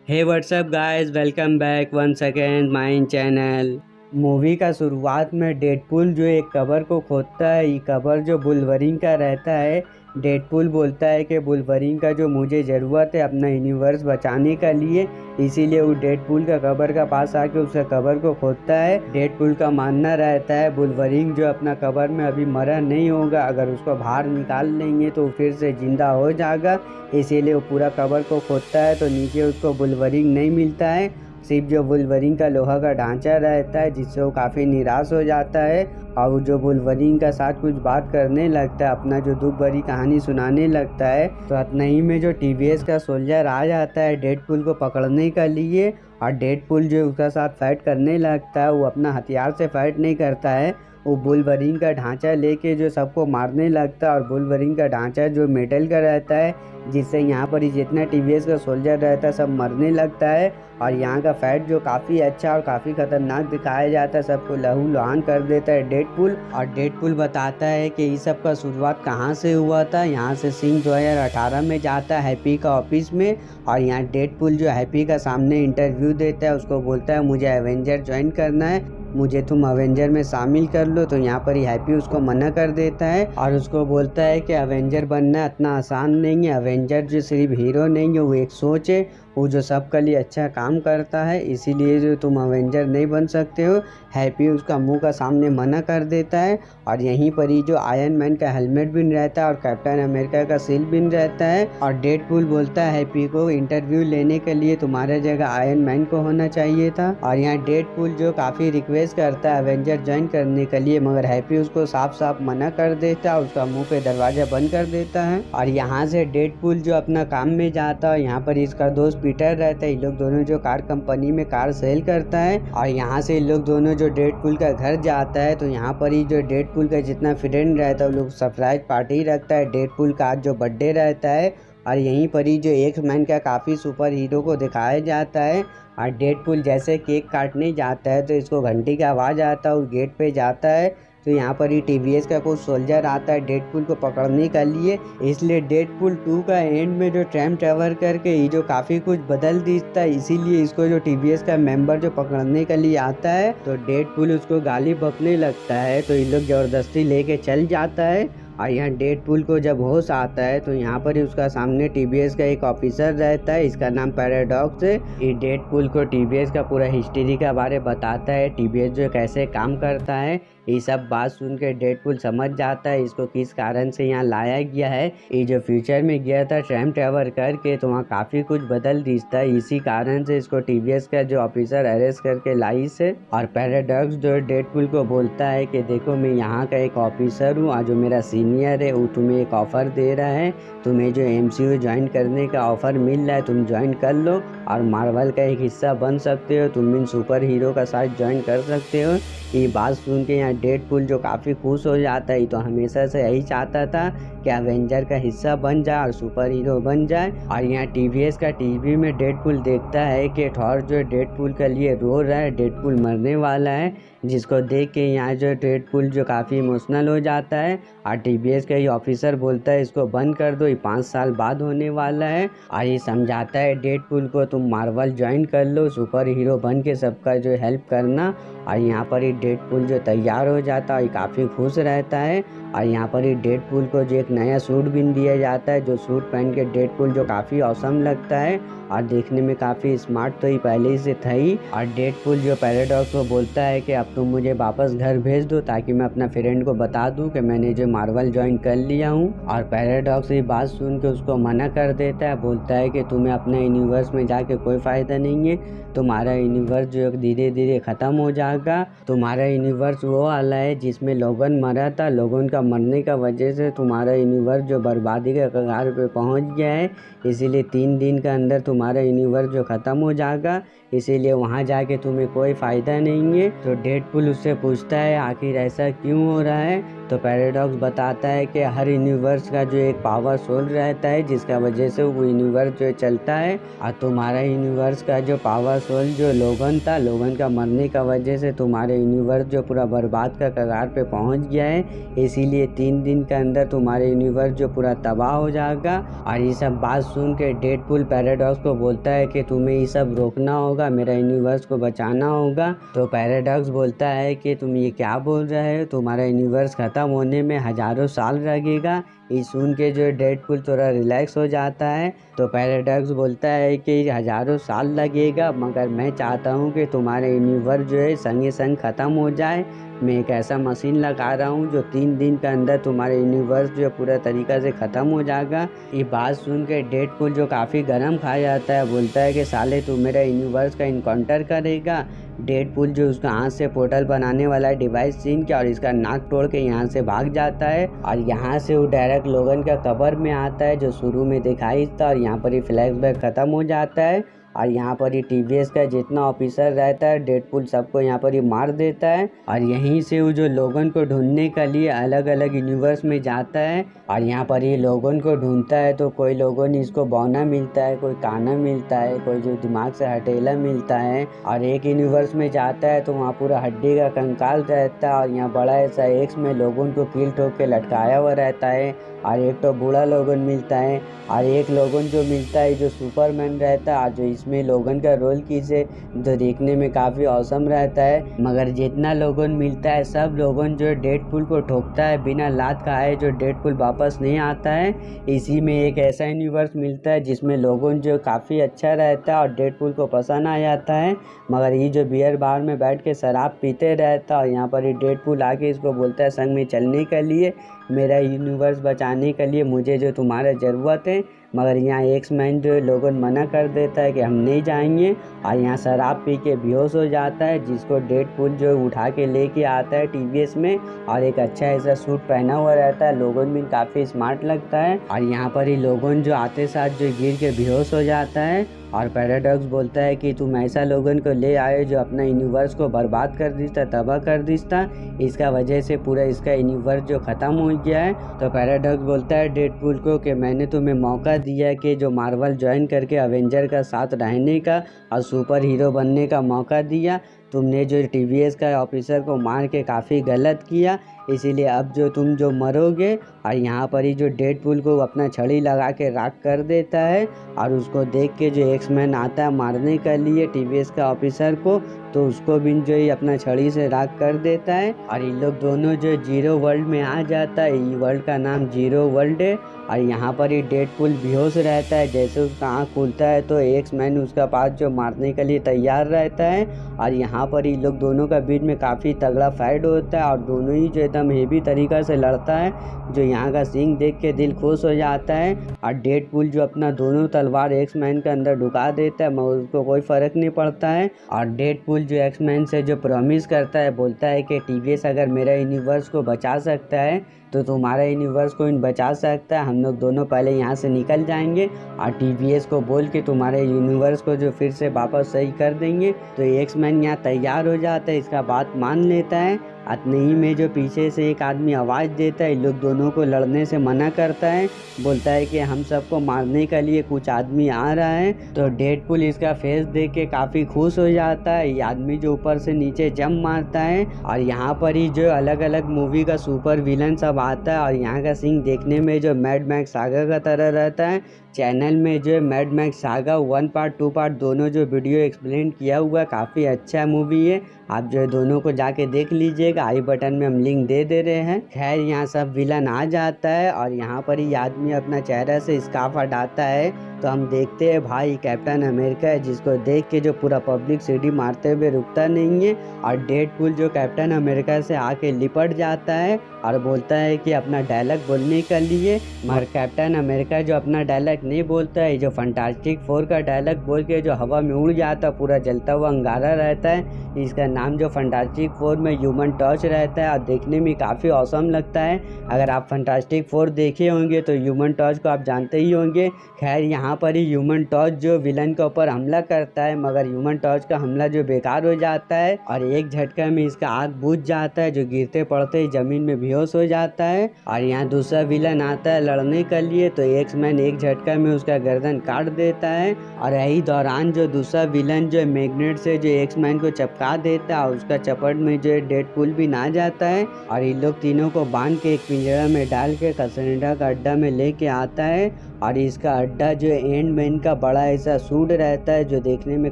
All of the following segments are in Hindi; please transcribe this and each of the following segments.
Hey what's up guys, welcome back once again my channel. Movie का शुरुआत में डेडपूल जो एक कबर को खोदता है। ये कबर जो वुल्वरीन का रहता है। डेडपूल बोलता है कि वुल्वरीन का जो मुझे ज़रूरत है अपना यूनिवर्स बचाने का लिए, इसीलिए वो डेडपूल का कबर का पास आके उसका कबर को खोदता है। डेडपूल का मानना रहता है वुल्वरीन जो अपना कबर में अभी मरा नहीं होगा, अगर उसको बाहर निकाल लेंगे तो फिर से जिंदा हो जाएगा। इसीलिए वो पूरा कबर को खोदता है तो नीचे उसको वुल्वरीन नहीं मिलता है, सिर्फ जो वुल्वरीन का लोहा का ढांचा रहता है, जिससे वो काफ़ी निराश हो जाता है। और वो जो वुल्वरीन का साथ कुछ बात करने लगता है, अपना जो दुख भरी कहानी सुनाने लगता है, तो इतना ही में जो टीवीएस का सोल्जर आ जाता है डेडपूल को पकड़ने के लिए। और डेडपूल जो उसका साथ फाइट करने लगता है, वो अपना हथियार से फाइट नहीं करता है, वो वुल्वरीन का ढांचा लेके जो सबको मारने लगता है। और वुल्वरीन का ढांचा जो मेटल का रहता है, जिससे यहाँ पर ही जितना टीवीएस का सोल्जर रहता है सब मरने लगता है। और यहाँ का फाइट जो काफ़ी अच्छा और काफ़ी खतरनाक दिखाया जाता है, सबको लहूलुहान कर देता है डेडपूल। और डेडपूल बताता है कि इस सब का शुरुआत कहाँ से हुआ था। यहाँ से सिंह 2018 में जाता है हैप्पी का ऑफिस में, और यहाँ डेडपूल जो हैप्पी का सामने इंटरव्यू देता है, उसको बोलता है मुझे एवेंजर ज्वाइन करना है, मुझे तुम अवेंजर में शामिल कर लो। तो यहाँ पर ही हैप्पी उसको मना कर देता है और उसको बोलता है कि अवेंजर बनना इतना आसान नहीं है। अवेंजर जो सिर्फ हीरो नहीं है, वो एक सोच है, वो जो सबके लिए अच्छा काम करता है, इसीलिए जो तुम अवेंजर नहीं बन सकते हो। हैप्पी उसका मुंह का सामने मना कर देता है। और यहीं पर ही जो आयरन मैन का हेलमेट भी रहता है और कैप्टन अमेरिका का सील भी रहता है। और डेडपूल बोलता है हैप्पी को इंटरव्यू लेने के लिए तुम्हारे जगह आयरन मैन को होना चाहिए था। और यहाँ डेडपूल जो काफ़ी रिक्वेस्ट करता है अवेंजर ज्वाइन करने के लिए, मगर हैप्पी उसको साफ साफ मना कर देता है, उसका मुंह पे दरवाजा बंद कर देता है। और यहाँ से डेडपूल जो अपना काम में जाता है, यहाँ पर इसका दोस्त पीटर रहता है। ये लोग दोनों जो कार कंपनी में कार सेल करता है। और यहाँ से लोग दोनों जो डेडपूल का घर जाता है, तो यहाँ पर ही जो डेडपूल का जितना फ्रेंड रहता है वो लोग सरप्राइज पार्टी रखता है। डेडपूल का आज जो बर्थडे रहता है, और यहीं पर ही जो एक्स मैन का काफ़ी सुपर हीरो को दिखाया जाता है। और डेडपूल जैसे केक काटने जाता है तो इसको घंटी का आवाज़ आता है और गेट पे जाता है। तो यहाँ पर ही टीवीएस का कोई सोल्जर आता है डेडपूल को पकड़ने के लिए। इसलिए डेडपूल 2 का एंड में जो टाइम ट्रैवल करके ये जो काफ़ी कुछ बदल देता है, इसीलिए इसको जो टीवीएस का मेंबर जो पकड़ने के लिए आता है, तो डेडपूल उसको गाली बकने लगता है, तो ये लोग ज़बरदस्ती लेके चल जाता है। और यहाँ डेडपूल को जब होश आता है, तो यहाँ पर ही उसका सामने टीवीएस का एक ऑफिसर रहता है, इसका नाम पैराडॉक्स है। ये डेडपूल को टीवीएस का पूरा हिस्ट्री का बारे बताता है, टीवीएस जो कैसे काम करता है। ये सब बात सुन के डेडपूल समझ जाता है इसको किस कारण से यहाँ लाया गया है। ये जो फ्यूचर में गया था टाइम ट्रैवल करके, तो वहाँ काफ़ी कुछ बदल दिखता है, इसी कारण से इसको टीवीएस का जो ऑफिसर अरेस्ट करके लाई से। और पैराडॉक्स जो डेडपूल को बोलता है कि देखो मैं यहाँ का एक ऑफिसर हूँ, और जो मेरा सीनियर है वो तुम्हें एक ऑफ़र दे रहा है, तुम्हें जो एमसीयू ज्वाइन करने का ऑफ़र मिल रहा है, तुम ज्वाइन कर लो और मार्वल का एक हिस्सा बन सकते हो, तुम इन सुपर हीरो का साथ ज्वाइन कर सकते हो। ये बात सुन के यहाँ डेडपूल जो काफ़ी खुश हो जाता है, तो हमेशा से यही चाहता था कि एवेंजर का हिस्सा बन जाए और सुपर हीरो बन जाए। और यहाँ टीवीएस का टीवी में डेडपूल देखता है कि थॉर जो डेडपूल के लिए रो रहा है, डेडपूल मरने वाला है, जिसको देख के यहाँ जो डेडपूल जो काफ़ी इमोशनल हो जाता है। और टीवीएस का ये ऑफिसर बोलता है इसको बंद कर दो, ये 5 साल बाद होने वाला है। और ये समझाता है डेडपूल को तुम मार्वल ज्वाइन कर लो, सुपर हीरो बन के सबका जो हेल्प करना। और यहाँ पर ही डेडपूल जो तैयार हो जाता है, काफ़ी खुश रहता है। और यहाँ पर ही डेडपूल को जो एक नया सूट भी दिया जाता है, जो सूट पहन के डेडपूल जो काफ़ी औसम लगता है और देखने में काफ़ी स्मार्ट तो ही पहले से था ही। और डेडपूल जो पैराडॉक्स को बोलता है कि अब तुम मुझे वापस घर भेज दो, ताकि मैं अपना फ्रेंड को बता दूं कि मैंने जो मार्वल ज्वाइन कर लिया हूं। और पैराडॉक्स ये बात सुन के उसको मना कर देता है, बोलता है कि तुम्हें अपने यूनिवर्स में जाके कोई फ़ायदा नहीं है, तुम्हारा यूनिवर्स जो धीरे धीरे ख़त्म हो जाएगा। तुम्हारा यूनिवर्स वो वाला है जिसमें लोगन मरा था, लोगन का मरने का वजह से तुम्हारा यूनिवर्स जो बर्बादी के कगार पे पहुंच गया है, इसीलिए 3 दिन के अंदर तुम्हारा यूनिवर्स जो ख़त्म हो जाएगा, इसीलिए वहाँ जाके तुम्हें कोई फ़ायदा नहीं है। तो डेडपूल उससे पूछता है आखिर ऐसा क्यों हो रहा है। तो पैराडॉक्स बताता है कि हर यूनिवर्स का जो एक पावर सोल रहता है जिसका वजह से वो यूनिवर्स जो चलता है। और तुम्हारा यूनिवर्स का जो पावर सोल जो लोगन था, लोगन का मरने का वजह से तुम्हारे यूनिवर्स जो पूरा बर्बाद का कगार पे पहुंच गया है। इसीलिए 3 दिन के अंदर तुम्हारे यूनिवर्स जो पूरा तबाह हो जाएगा। और ये सब बात सुन के डेडपूल पैराडॉक्स को बोलता है कि तुम्हें ये सब रोकना होगा, मेरा यूनिवर्स को बचाना होगा। तो पैराडॉक्स बोलता है कि तुम ये क्या बोल रहे हो, तुम्हारा यूनिवर्स खत्म होने में हजारों साल लगेगा। ये सुन के जो डेडपूल थोड़ा रिलैक्स हो जाता है। तो पैराडॉक्स बोलता है कि हजारों साल लगेगा, मगर मैं चाहता हूँ कि तुम्हारे यूनिवर्स जो है संगे संग ख़त्म हो जाए। मैं एक ऐसा मशीन लगा रहा हूँ जो 3 दिन के अंदर तुम्हारे यूनिवर्स जो पूरा तरीक़ा से ख़त्म हो जाएगा। ये बात सुन के डेडपूल जो काफ़ी गर्म खा जाता है, बोलता है कि साले तू मेरा यूनिवर्स का इनकाउंटर करेगा। डेडपूल जो उसका हाथ से पोर्टल बनाने वाला डिवाइस छीन के और इसका नाक तोड़ के यहाँ से भाग जाता है। और यहाँ से वो डायरेक्ट लोगन का कब्र में आता है जो शुरू में दिखाई था। और यहाँ पर ही फ्लैशबैक ख़त्म हो जाता है। और यहाँ पर ही टीवीएस का जितना ऑफिसर रहता है, डेडपूल सबको यहाँ पर ही मार देता है। और यहीं से वो जो लोगन को ढूंढने के लिए अलग अलग यूनिवर्स में जाता है। और यहाँ पर ही लोगन को ढूंढता है तो कोई लोगों ने इसको बौना मिलता है, कोई काना मिलता है, कोई जो दिमाग से हटेला मिलता है। और एक यूनिवर्स में जाता है तो वहाँ पूरा हड्डी का कंकाल रहता है। और यहाँ बड़ा ऐसा एक्स में लोगों को कील ठोक के लटकाया हुआ रहता है। और एक तो बूढ़ा लोगन मिलता है। और एक लोगन जो मिलता है जो सुपरमैन रहता है, जो इसमें लोगन का रोल कीजिए जो देखने में काफ़ी औसम रहता है। मगर जितना लोगन मिलता है सब लोगन जो डेडपूल को ठोकता है बिना लात खाए, जो डेडपूल वापस नहीं आता है। इसी में एक ऐसा यूनिवर्स मिलता है जिसमें लोगन जो काफ़ी अच्छा रहता है और डेडपूल को पसंद आ जाता है। मगर ये जो बियर बार में बैठ के शराब पीते रहता है और यहाँ पर ही डेडपूल आके इसको बोलता है संग में चलने के लिए, मेरा यूनिवर्स बचाने के लिए मुझे जो तुम्हारा ज़रूरत है। मगर यहाँ एक्स-मैन जो लोगन मना कर देता है कि हम नहीं जाएंगे। और यहाँ शराब पी के बेहोश हो जाता है, जिसको डेडपूल जो उठा के लेके आता है टीवीएस में। और एक अच्छा ऐसा सूट पहना हुआ रहता है, लोगन भी काफ़ी स्मार्ट लगता है। और यहाँ पर ही लोगन जो आते साथ जो गिर के बेहोश हो जाता है। और पैराडॉक्स बोलता है कि तुम ऐसा लोगन को ले आए जो अपना यूनिवर्स को बर्बाद कर दिया, तबाह कर दिया, इसका वजह से पूरा इसका यूनिवर्स जो ख़त्म हो गया है। तो पैराडॉक्स बोलता है डेडपूल को कि मैंने तुम्हें मौका दिया कि जो मार्वल ज्वाइन करके अवेंजर का साथ रहने का और सुपर हीरो बनने का मौका दिया, तुमने जो टीवीएस का ऑफिसर को मार के काफ़ी गलत किया। इसीलिए अब जो मरोगे। और यहाँ पर ही जो डेडपूल को अपना छड़ी लगा के राख कर देता है। और उसको देख के जो एक्स-मैन आता है मारने के लिए टीवीएस का ऑफिसर को, तो उसको भी जो ही अपना छड़ी से राख कर देता है। और ये लोग दोनों जो जीरो वर्ल्ड में आ जाता है, ये वर्ल्ड का नाम जीरो वर्ल्ड है। और यहाँ पर ही डेडपूल बेहोश रहता है। जैसे उसका आँख खुलता है तो एक्स-मैन उसका पास जो मारने के लिए तैयार रहता है। और यहाँ पर ही लोग दोनों का बीच में काफ़ी तगड़ा फाइट होता है और दोनों ही जो एकदम हेवी तरीक़ा से लड़ता है, जो यहाँ का सीन देख के दिल खुश हो जाता है। और डेडपूल जो अपना दोनों तलवार एक्स-मैन के अंदर ढुका देता है, मगर उसको कोई फ़र्क नहीं पड़ता है। और डेडपूल जो एक्स-मैन से जो प्रॉमिस करता है, बोलता है कि टीवीएस अगर मेरा यूनिवर्स को बचा सकता है तो तुम्हारा यूनिवर्स को बचा सकता है। हम लोग दोनों पहले यहाँ से निकल जाएंगे और टीवीएस को बोल के तुम्हारे यूनिवर्स को जो फिर से वापस सही कर देंगे। तो एक्स-मैन यहाँ तैयार हो जाता है, इसका बात मान लेता है। इतने ही में जो पीछे से एक आदमी आवाज़ देता है, लोग दोनों को लड़ने से मना करता है, बोलता है कि हम सबको मारने के लिए कुछ आदमी आ रहा है। तो डेडपूल इसका फेस देख के काफ़ी खुश हो जाता है। ये आदमी जो ऊपर से नीचे जंप मारता है। और यहाँ पर ही जो अलग अलग मूवी का सुपर विलन सब आता है। और यहाँ का सीन देखने में जो मैड मैक्स सागा का तरह रहता है। चैनल में जो mad max saga 1 part 2 part दोनों जो वीडियो एक्सप्लेन किया हुआ, काफ़ी अच्छा मूवी है। आप जो है दोनों को जाके देख लीजिएगा, आई बटन में हम लिंक दे रहे हैं। खैर यहाँ सब विलन आ जाता है और यहाँ पर ही आदमी अपना चेहरा से स्कार्फ हटाता है। तो हम देखते हैं भाई कैप्टन अमेरिका है, जिसको देख के जो पूरा पब्लिक सीढ़ी मारते हुए रुकता नहीं है। और डेडपूल जो कैप्टन अमेरिका से आके लिपट जाता है और बोलता है कि अपना डायलॉग बोलने के लिए, मगर कैप्टन अमेरिका जो अपना डायलॉग नहीं बोलता है, जो फंटास्टिक 4 का डायलॉग बोल के जो हवा में उड़ जाता, पूरा जलता हुआ अंगारा रहता है। इसका नाम जो फंटास्टिक 4 में ह्यूमन टॉर्च रहता है और देखने में काफ़ी औसम लगता है। अगर आप फंटास्टिक 4 देखे होंगे तो ह्यूमन टॉर्च को आप जानते ही होंगे। खैर यहाँ पर ही ह्यूमन टॉर्च जो विलन के ऊपर हमला करता है, मगर ह्यूमन टॉर्च का हमला जो बेकार हो जाता है और एक झटका में इसका आग बुझ जाता है, जो गिरते पड़ते ही जमीन में बेहोश हो जाता है। और यहाँ दूसरा विलन आता है लड़ने के लिए, तो एक्स मैन एक झटका में उसका गर्दन काट देता है। और यही दौरान जो दूसरा विलन जो मैग्नेट से जो एक्स मैन को चिपका देता है, उसका चपट में जो डेडपूल भी ना जाता है और इन लोग तीनों को बांध के एक पिंजरा में डाल के कैसेंड्रा का अड्डा में लेके आता है। और इसका अड्डा जो एंड मैन का बड़ा ऐसा सूट रहता है, जो देखने में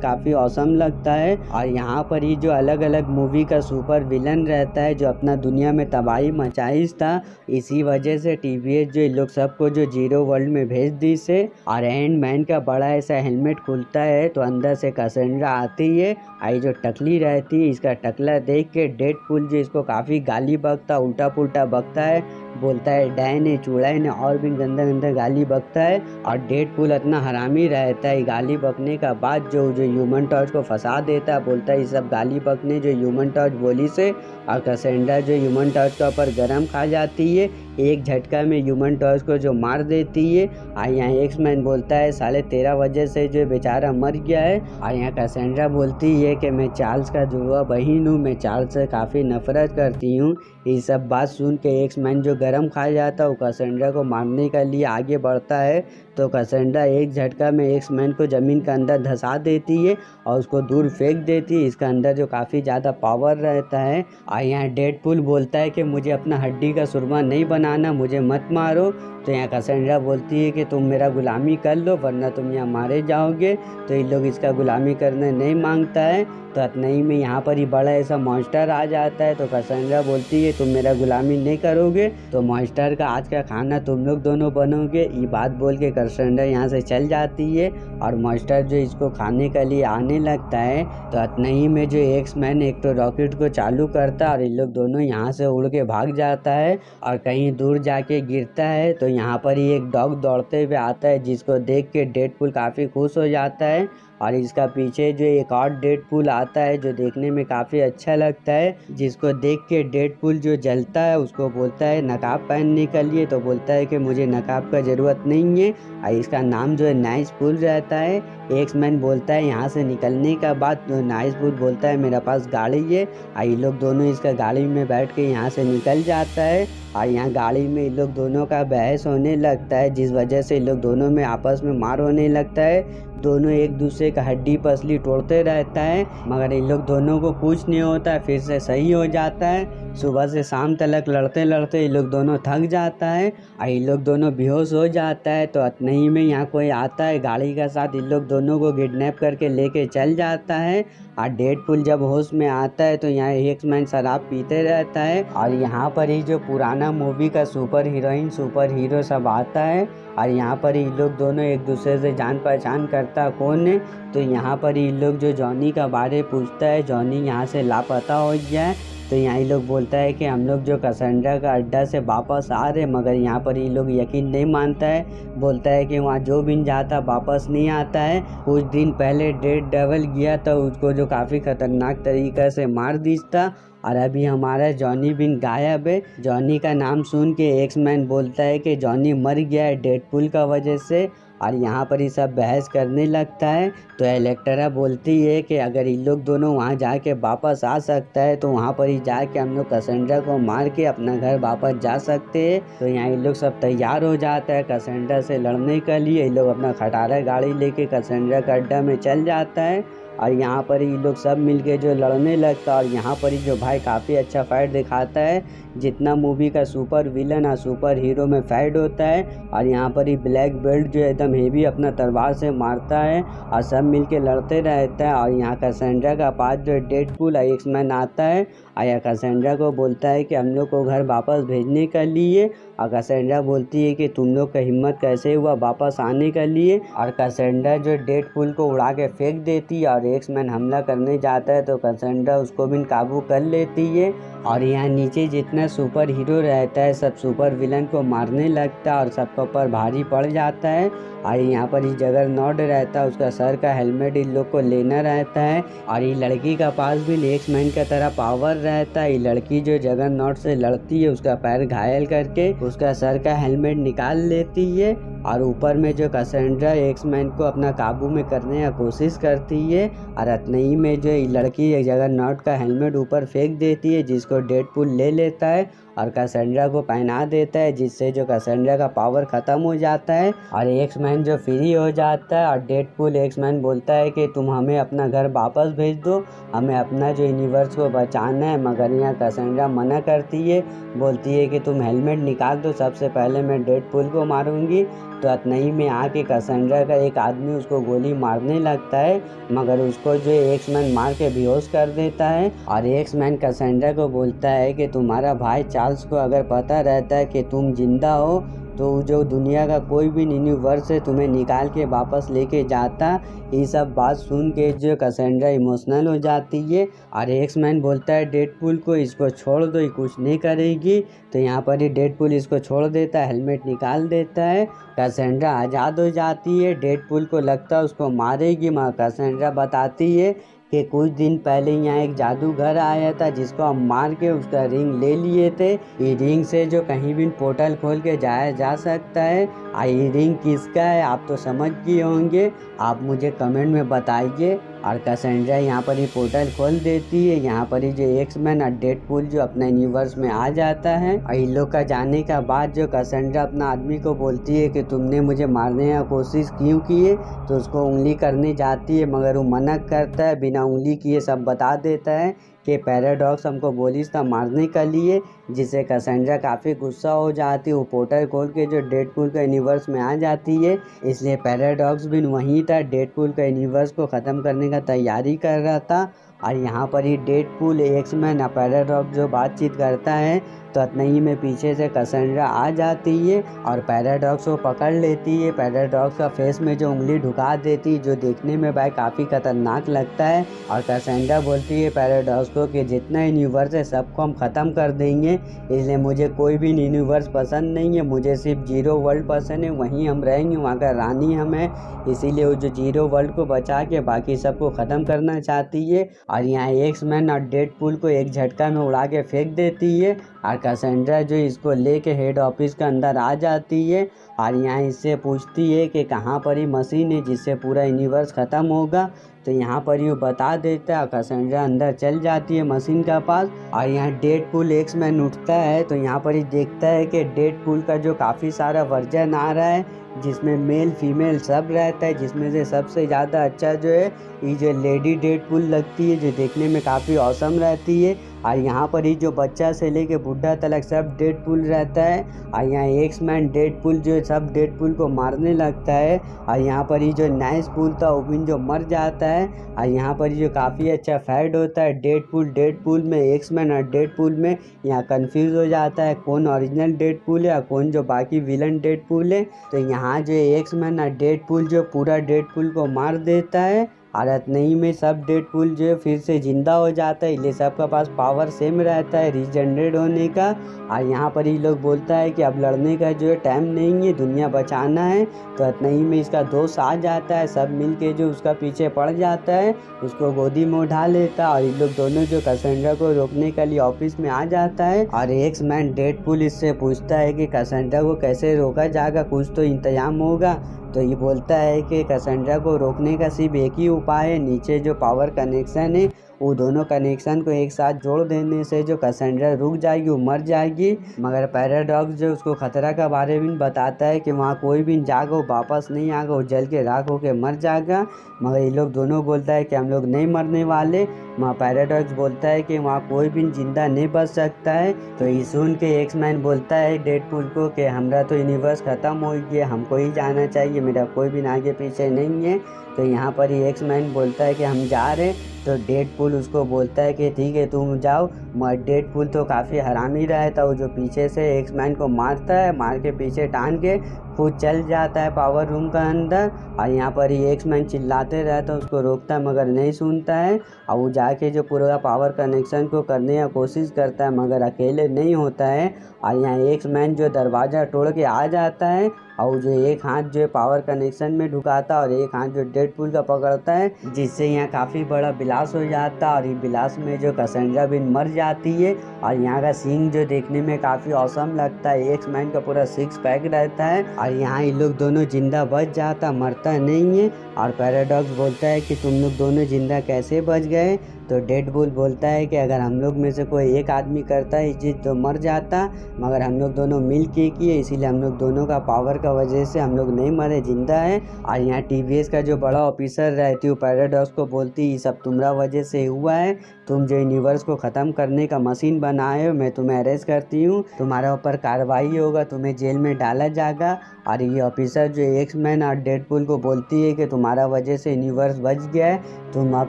काफी औसम लगता है। और यहाँ पर ही जो अलग अलग मूवी का सुपर विलन रहता है, जो अपना दुनिया में तबाही मचाई था, इसी वजह से टीवीएस जो इन लोग सबको जो जीरो वर्ल्ड में भेज दी से। और एंड मैन का बड़ा ऐसा हेलमेट खुलता है, तो अंदर से कैसेंड्रा आती है। आई जो टकली रहती है, इसका टकला देख के डेडपूल जो इसको काफी गाली बकता, उल्टा पुल्टा बकता है, बोलता है डैन है, चूड़ैन है, और भी गंदा गंदा गाली बकता है। और डेडपूल इतना हरामी रहता है, गाली बकने का बाद जो ह्यूमन टॉर्च को फंसा देता है, बोलता है ये सब गाली बकने जो ह्यूमन टॉर्च बोली से। और कैसेंड्रा जो ह्यूमन टॉर्च के ऊपर गरम खा जाती है, एक झटका में ह्यूमन टॉर्च को जो मार देती है। और यहाँ एक्स मैन बोलता है साले तेरा वजह से जो बेचारा मर गया है। और यहाँ कैसेंड्रा बोलती है कि मैं चार्ल्स का जुड़वा बहन हूँ, मैं चार्ल्स से काफ़ी नफरत करती हूँ। ये सब बात सुन के एक्स मैन जो गरम खा जाता है, वो कैसेंड्रा को मारने के लिए आगे बढ़ता है। तो कैसेंड्रा एक झटका में एक्स मैन को ज़मीन के अंदर धंसा देती है और उसको दूर फेंक देती है। इसका अंदर जो काफ़ी ज़्यादा पावर रहता है। और यहाँ डेडपूल बोलता है कि मुझे अपना हड्डी का सुरमा नहीं बनाना, मुझे मत मारो। तो यहाँ कैसेंड्रा बोलती है कि तुम मेरा गुलामी कर लो, वरना तुम यहाँ मारे जाओगे। तो इन लोग इसका गुलामी करने नहीं मांगता है। तो अतनई में यहाँ पर ही बड़ा ऐसा मॉन्स्टर आ जाता है। तो कैसेंड्रा बोलती है तुम मेरा गुलामी नहीं करोगे तो मॉन्स्टर का आज का खाना तुम लोग दोनों बनोगे। ये बात बोल के कैसेंड्रा यहाँ से चल जाती है और मॉन्स्टर जो इसको खाने के लिए आने लगता है। तो अतनई में जो एक्स मैन एक तो रॉकेट को चालू करता है और इन लोग दोनों यहाँ से उड़ के भाग जाता है और कहीं दूर जाके गिरता है। तो यहाँ पर ही एक डॉग दौड़ते हुए आता है, जिसको देख के डेडपूल काफ़ी खुश हो जाता है। और इसका पीछे जो एक और डेडपूल आता है, जो देखने में काफ़ी अच्छा लगता है, जिसको देख के डेडपूल जो जलता है, उसको बोलता है नकाब पहनने के लिए। तो बोलता है कि मुझे नकाब का ज़रूरत नहीं है। और इसका नाम जो है नाइसपुल रहता है। एक्स मैन बोलता है यहाँ से निकलने का बाद, तो नाइसपुल बोलता है मेरे पास गाड़ी है। और ये लोग दोनों इसका गाड़ी में बैठ के यहाँ से निकल जाता है। और यहाँ गाड़ी में इन लोग दोनों का बहस होने लगता है, जिस वजह से इन लोग दोनों में आपस में मार होने लगता है। दोनों एक दूसरे का हड्डी पसली तोड़ते रहता है, मगर इन लोग दोनों को कुछ नहीं होता, फिर से सही हो जाता है। सुबह से शाम तक लड़ते लड़ते ये लोग दोनों थक जाता है और ये लोग दोनों बेहोश हो जाता है। तो अतनई में यहाँ कोई आता है गाड़ी के साथ, इन लोग दोनों को किडनैप करके लेके चल जाता है। और डेडपूल जब होश में आता है तो यहाँ एक्स मैन शराब पीते रहता है। और यहाँ पर ही जो पुराना मूवी का सुपर हीरोइन सुपर हीरो सब आता है और यहाँ पर ही लोग दोनों एक दूसरे से जान पहचान करता कौन है। तो यहाँ पर ही लोग जो जॉनी का बारे पूछता है, जॉनी यहाँ से लापता हो गया है। तो यहाँ ये लोग बोलता है कि हम लोग जो कैसेंड्रा का अड्डा से वापस आ रहे, मगर यहाँ पर ये लोग यकीन नहीं मानता है। बोलता है कि वहाँ जो बिन जाता वापस नहीं आता है। कुछ दिन पहले डेड डेविल गया था, उसको जो काफ़ी खतरनाक तरीके से मार दीता और अभी हमारा जॉनी बिन गायब है। जॉनी का नाम सुन के एक्स मैन बोलता है कि जॉनी मर गया है डेडपूल का वजह से। और यहाँ पर ही सब बहस करने लगता है। तो एलेक्ट्रा बोलती है कि अगर इन लोग दोनों वहाँ जाके वापस आ सकता है तो वहाँ पर ही जाके हम लोग कैसेंड्रा को मार के अपना घर वापस जा सकते हैं। तो यहाँ इन लोग सब तैयार हो जाता है कैसेंड्रा से लड़ने के लिए। इन लोग अपना खटारा गाड़ी लेके कैसेंड्रा का अड्डा में चल जाता है और यहाँ पर ही लोग सब मिलके जो लड़ने लगता है। और यहाँ पर ही जो भाई काफ़ी अच्छा फाइट दिखाता है, जितना मूवी का सुपर विलन और सुपर हीरो में फाइट होता है। और यहाँ पर ही ब्लैक बेल्ट जो एकदम हेवी अपना तलवार से मारता है और सब मिलके लड़ते रहता है। और यहाँ कैसेंड्रा का पास जो डेडपूल एक्स मैन आता है और यहाँ कैसेंड्रा को बोलता है कि हम लोग को घर वापस भेजने के लिए। और कैसेंड्रा बोलती है कि तुम लोग का हिम्मत कैसे हुआ वापस आने के लिए। और कैसेंड्रा जो डेडपूल को उड़ा के फेंक देती है और एक्स मैन हमला करने जाता है, तो कैसेंड्रा उसको भी काबू कर लेती है। और यहाँ नीचे जितना सुपर हीरो रहता है सब सुपर विलन को मारने लगता है और सबके ऊपर भारी पड़ जाता है। और यहाँ पर ही जगरनॉट रहता है, उसका सर का हेलमेट इन लोग को लेना रहता है। और ये लड़की का पास भी एक्स मैन का तरह पावर रहता है। ये लड़की जो जगरनॉट से लड़ती है, उसका पैर घायल करके उसका सर का हेलमेट निकाल लेती है और ऊपर में जो कैसेंड्रा एक्स मैन को अपना काबू में करने का कोशिश करती है और अतनई में जो लड़की एक जगह नॉट का हेलमेट ऊपर फेंक देती है, जिसको डेडपूल ले लेता है और कैसेंड्रा को पहना देता है, जिससे जो कैसेंड्रा का पावर ख़त्म हो जाता है और एक्स मैन जो फ्री हो जाता है। और डेडपूल एक्स मैन बोलता है कि तुम हमें अपना घर वापस भेज दो, हमें अपना जो यूनिवर्स को बचाना है। मगर यहाँ कैसेंड्रा मना करती है, बोलती है कि तुम हेलमेट निकाल दो, सबसे पहले मैं डेडपूल को मारूंगी। तो अतनई में आके कैसेंड्रा का एक आदमी उसको गोली मारने लगता है, मगर उसको जो एक्स मैन मार के बेहोश कर देता है। और एक्स मैन कैसेंड्रा को बोलता है कि तुम्हारा भाई चार्ल्स को अगर पता रहता है कि तुम जिंदा हो तो जो दुनिया का कोई भी यूनिवर्स है तुम्हें निकाल के वापस लेके जाता। ये सब बात सुन के जो कैसेंड्रा इमोशनल हो जाती है और एक्स मैन बोलता है डेडपूल को, इसको छोड़ दो, ये कुछ नहीं करेगी। तो यहाँ पर ही डेडपूल इसको छोड़ देता है, हेलमेट निकाल देता है, कैसेंड्रा आज़ाद हो जाती है। डेडपूल को लगता है उसको मारेगी, मगर कैसेंड्रा बताती है कि कुछ दिन पहले यहाँ एक जादूगर आया था जिसको हम मार के उसका रिंग ले लिए थे। ये रिंग से जो कहीं भी पोर्टल खोल के जाया जा सकता है। ये रिंग किसका है आप तो समझ गए होंगे, आप मुझे कमेंट में बताइए। और कैसेंड्रा यहाँ पर ही पोर्टल खोल देती है, यहाँ पर ही जो एक्स मैन और डेडपूल जो अपने यूनिवर्स में आ जाता है। और इन लोग का जाने का बाद जो कैसेंड्रा अपना आदमी को बोलती है कि तुमने मुझे मारने का कोशिश क्यों की है, तो उसको उंगली करने जाती है, मगर वो मना करता है, बिना उंगली किए सब बता देता है कि पैराडॉक्स हमको बोली था मारने के लिए, जिससे कैसेंड्रा काफ़ी गुस्सा हो जाती है। वो पोर्टल खोल के जो डेडपूल का यूनिवर्स में आ जाती है, इसलिए पैराडॉक्स भी वहीं था, डेडपूल का यूनिवर्स को ख़त्म करने का तैयारी कर रहा था। और यहाँ पर ही डेडपूल एक्स मैन और पैराडॉक्स जो बातचीत करता है, तो अतनई में पीछे से कैसेंड्रा आ जाती है और पैराडॉक्स को पकड़ लेती है। पैराडॉक्स का फेस में जो उंगली ढुका देती है, जो देखने में भाई काफ़ी खतरनाक लगता है। और कैसेंड्रा बोलती है पैराडॉक्स को कि जितना यूनिवर्स है सबको हम ख़त्म कर देंगे, इसलिए मुझे कोई भी यूनिवर्स पसंद नहीं है, मुझे सिर्फ जीरो वर्ल्ड पसंद है, वहीं हम रहेंगे, वहाँ का रानी हम है। इसीलिए वो जो जीरो वर्ल्ड को बचा के बाकी सबको ख़त्म करना चाहती है। और यहाँ एक्स मैन और डेडपूल को एक झटका में उड़ा के फेंक देती है। और कैसेंड्रा जो इसको लेके हेड ऑफिस के अंदर आ जाती है और यहाँ इससे पूछती है कि कहाँ पर ही मशीन है जिससे पूरा यूनिवर्स ख़त्म होगा। तो यहाँ पर ये बता देता है, कैसेंड्रा अंदर चल जाती है मशीन के पास। और यहाँ डेडपूल एक्स मैन उठता है, तो यहाँ पर ही देखता है कि डेडपूल का जो काफ़ी सारा वर्जन आ रहा है, जिसमें मेल फीमेल सब रहता है, जिसमें से सबसे ज़्यादा अच्छा जो है ये जो लेडी डेडपूल लगती है, जो देखने में काफ़ी औसम रहती है। और यहाँ पर ही जो बच्चा से लेके बुढ़ा तक सब डेडपूल रहता है। और यहाँ एक्स मैन डेडपूल जो सब डेडपूल को मारने लगता है। और यहाँ पर ही जो नाइसपूल था वो भी जो मर जाता है। और यहाँ पर जो काफ़ी अच्छा फाइट होता है डेडपूल में एक्स मैन और डेडपूल में, यहाँ कंफ्यूज हो जाता है कौन ओरिजिनल डेडपूल है और कौन जो बाकी विलन डेडपूल है। तो यहाँ जो एक्स मैन और डेडपूल जो पूरा डेडपूल को मार देता है और अतनई में सब डेडपूल जो है फिर से ज़िंदा हो जाता है, इसलिए सबका पास पावर सेम रहता है रीजनरेट होने का। और यहाँ पर ही लोग बोलता है कि अब लड़ने का जो है टाइम नहीं है, दुनिया बचाना है। तो अतनई में इसका दोस्त आ जाता है, सब मिल के जो उसका पीछे पड़ जाता है, उसको गोदी में उठा लेता है। और ये लोग दोनों जो कैसेंड्रा को रोकने के लिए ऑफिस में आ जाता है। और एक्स मैन डेडपूल इससे पूछता है कि कैसेंड्रा को कैसे रोका जाएगा, कुछ तो इंतजाम होगा। तो ये बोलता है कि कैसेंड्रा को रोकने का सिर्फ एक ही उपाय है, नीचे जो पावर कनेक्शन है वो दोनों कनेक्शन को एक साथ जोड़ देने से जो कैसेंड्रा रुक जाएगी, वो मर जाएगी। मगर पैराडॉक्स जो उसको खतरा के बारे में बताता है कि वहाँ कोई भी जाएगा वो वापस नहीं आएगा, वो जल के राख होके मर जाएगा। मगर ये लोग दोनों बोलता है कि हम लोग नहीं मरने वाले। वहाँ पैराडॉक्स बोलता है कि वहाँ कोई भी जिंदा नहीं बच सकता है। तो ये सुन के एक्स मैन बोलता है डेडपूल को कि हमारा तो यूनिवर्स ख़त्म हो गया, हमको ही जाना चाहिए, मेरा कोई भी आगे पीछे नहीं है। तो यहाँ पर ही एक्स मैन बोलता है कि हम जा रहे हैं। तो डेडपूल उसको बोलता है कि ठीक है तुम जाओ। मगर डेडपूल तो काफ़ी हरामी रहता है, वो जो पीछे से एक्स मैन को मारता है, मार के पीछे टांग के खुद चल जाता है पावर रूम का अंदर। और यहाँ पर ही एक्स मैन चिल्लाते रहता है, उसको रोकता है मगर नहीं सुनता है। और वो जाके जो पूरा पावर कनेक्शन को करने की कोशिश करता है, मगर अकेले नहीं होता है। और यहाँ एक्स मैन जो दरवाज़ा तोड़ के आ जाता है और जो एक हाथ जो पावर कनेक्शन में ढुकाता है और एक हाथ जो डेडपूल का पकड़ता है, जिससे यहाँ काफ़ी बड़ा ब्लास्ट हो जाता है। और ये ब्लास्ट में जो कैसेंड्रा भी मर जाती है। और यहाँ का सीन जो देखने में काफ़ी औसम लगता है, एक्स मैन का पूरा 6 पैक रहता है और यहाँ ये लोग दोनों जिंदा बच जाता, मरता नहीं है। और पैराडॉक्स बोलता है कि तुम लोग दोनों जिंदा कैसे बच गए। तो डेडपूल बोलता है कि अगर हम लोग में से कोई एक आदमी करता है ये चीज़ तो मर जाता, मगर हम लोग दोनों मिल के किए, इसीलिए हम लोग दोनों का पावर का वजह से हम लोग नहीं मरे, जिंदा है। और यहाँ टीवीएस का जो बड़ा ऑफिसर रहती है पैराडॉक्स को बोलती ये सब तुम्हारा वजह से हुआ है, तुम जो यूनिवर्स को ख़त्म करने का मशीन बनाए हो, मैं तुम्हें अरेस्ट करती हूँ, तुम्हारा ऊपर कार्रवाई होगा, तुम्हें जेल में डाला जाएगा। और ये ऑफिसर जो एक्स मैन और डेडपूल को बोलती है कि तुम्हारा वजह से यूनिवर्स बच गया है, तुम अब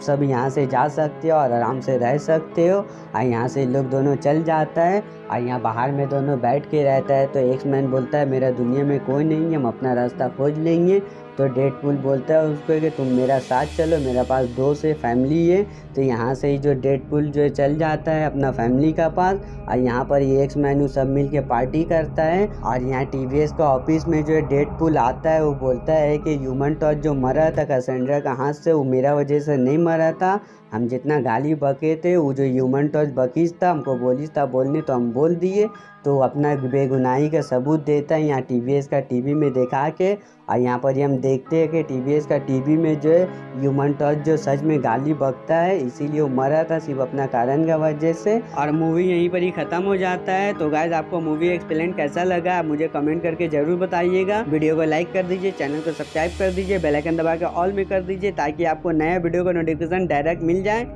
सब यहाँ से जा सकते हो और आराम से रह सकते हो। और यहाँ से लोग दोनों चल जाता है और यहाँ बाहर में दोनों बैठ के रहता है। तो एक्स मैन बोलता है मेरा दुनिया में कोई नहीं है, हम अपना रास्ता खोज लेंगे। तो डेडपूल बोलता है उसको कि तुम मेरा साथ चलो, मेरे पास दोस्त है, फैमिली है। तो यहाँ से ही जो डेडपूल जो चल जाता है अपना फैमिली का पास। और यहाँ पर ये एक्स मैन सब मिल के पार्टी करता है। और यहाँ टीवीएस का ऑफिस में जो डेडपूल आता है वो बोलता है कि ह्यूमन टॉर्च जो मरा था कैसेंड्रा का हाथ से, वो मेरा वजह से नहीं मरा था, हम जितना गाली बके थे वो जो ह्यूमन टॉर्च बकीज था हमको बोलिस था बोलने, तो हम बोल दिए। तो अपना बेगुनाही का सबूत देता है यहाँ टीवीएस का टीवी में दिखा के। और यहाँ पर हम देखते हैं कि टीवीएस का टीवी में जो है ह्यूमन टॉर्च जो सच में गाली बकता है, इसीलिए वो मरा था सिर्फ अपना कारण का वजह से। और मूवी यहीं पर ही ख़त्म हो जाता है। तो गाइस आपको मूवी एक्सप्लेन कैसा लगा आप मुझे कमेंट करके ज़रूर बताइएगा। वीडियो को लाइक कर दीजिए, चैनल को सब्सक्राइब कर दीजिए, बेल आइकन दबा के ऑल में कर दीजिए ताकि आपको नया वीडियो का नोटिफिकेशन डायरेक्ट मिल जाए।